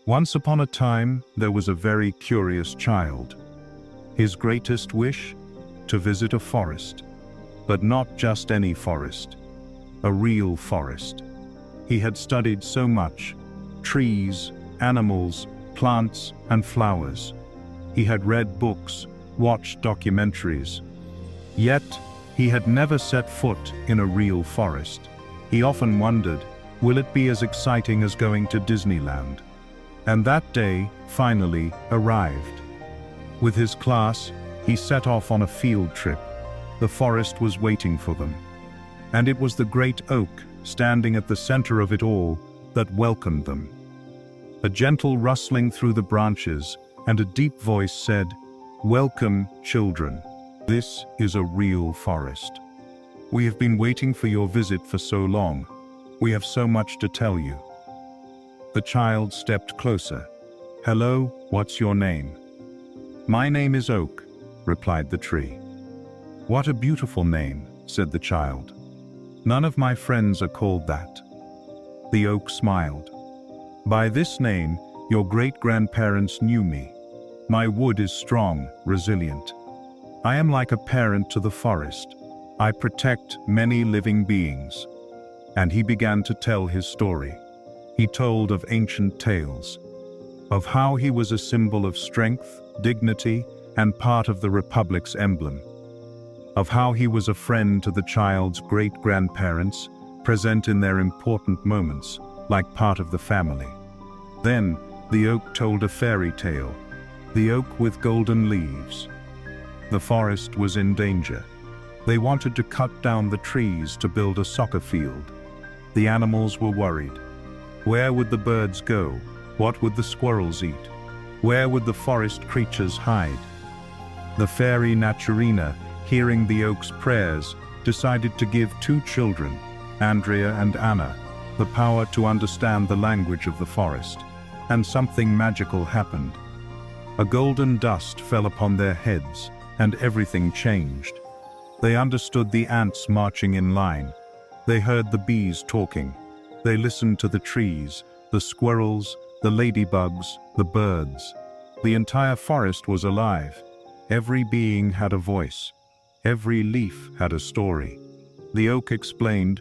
Once upon a time, there was a very curious child. His greatest wish? To visit a forest. But not just any forest. A real forest. He had studied so much: trees, animals, plants, and flowers. He had read books, watched documentaries. Yet, he had never set foot in a real forest. He often wondered, will it be as exciting as going to Disneyland? And that day, finally, arrived. With his class, he set off on a field trip. The forest was waiting for them. And it was the great oak, standing at the center of it all, that welcomed them. A gentle rustling through the branches, and a deep voice said, "Welcome, children. This is a real forest. We have been waiting for your visit for so long. We have so much to tell you." The child stepped closer. "Hello, what's your name?" "My name is Oak," replied the tree. "What a beautiful name," said the child. "None of my friends are called that." The oak smiled. "By this name, your great-grandparents knew me. My wood is strong, resilient. I am like a parent to the forest. I protect many living beings." And he began to tell his story. He told of ancient tales, of how he was a symbol of strength, dignity, and part of the Republic's emblem, of how he was a friend to the child's great-grandparents, present in their important moments, like part of the family. Then, the oak told a fairy tale, the oak with golden leaves. The forest was in danger. They wanted to cut down the trees to build a soccer field. The animals were worried. Where would the birds go? What would the squirrels eat? Where would the forest creatures hide? The fairy Naturina, hearing the oak's prayers, decided to give two children, Andrea and Anna, the power to understand the language of the forest. And something magical happened. A golden dust fell upon their heads, and everything changed. They understood the ants marching in line. They heard the bees talking. They listened to the trees, the squirrels, the ladybugs, the birds. The entire forest was alive. Every being had a voice. Every leaf had a story. The oak explained,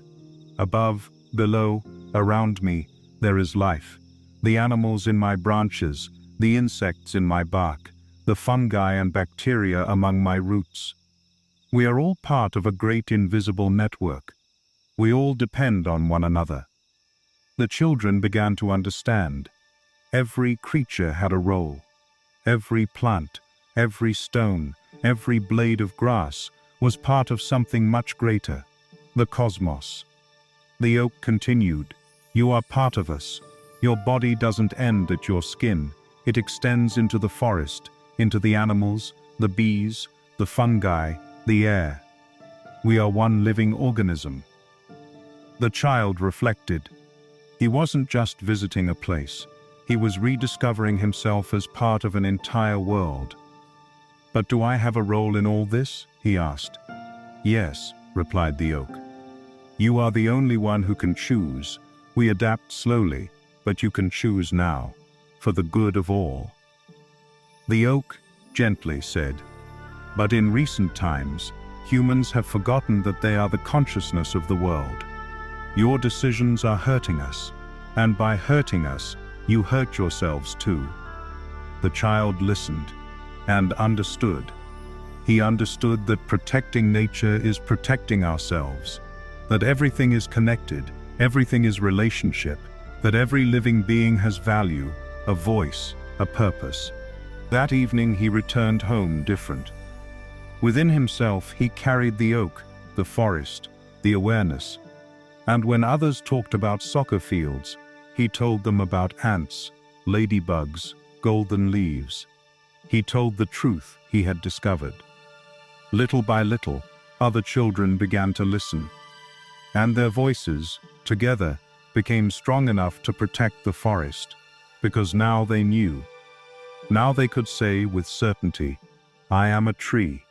"Above, below, around me, there is life. The animals in my branches, the insects in my bark, the fungi and bacteria among my roots. We are all part of a great invisible network. We all depend on one another." The children began to understand. Every creature had a role. Every plant, every stone, every blade of grass was part of something much greater, the cosmos. The oak continued, "You are part of us. Your body doesn't end at your skin. It extends into the forest, into the animals, the bees, the fungi, the air. We are one living organism." The child reflected. He wasn't just visiting a place. He was rediscovering himself as part of an entire world. "But do I have a role in all this?" he asked. "Yes," replied the oak. "You are the only one who can choose. We adapt slowly, but you can choose now, for the good of all." The oak gently said, "But in recent times, humans have forgotten that they are the consciousness of the world. Your decisions are hurting us, and by hurting us, you hurt yourselves too." The child listened and understood. He understood that protecting nature is protecting ourselves, that everything is connected, everything is relationship, that every living being has value, a voice, a purpose. That evening he returned home different. Within himself he carried the oak, the forest, the awareness. And when others talked about soccer fields, he told them about ants, ladybugs, golden leaves. He told the truth he had discovered. Little by little, other children began to listen, and their voices, together, became strong enough to protect the forest, because now they knew. Now they could say with certainty, "I am a tree,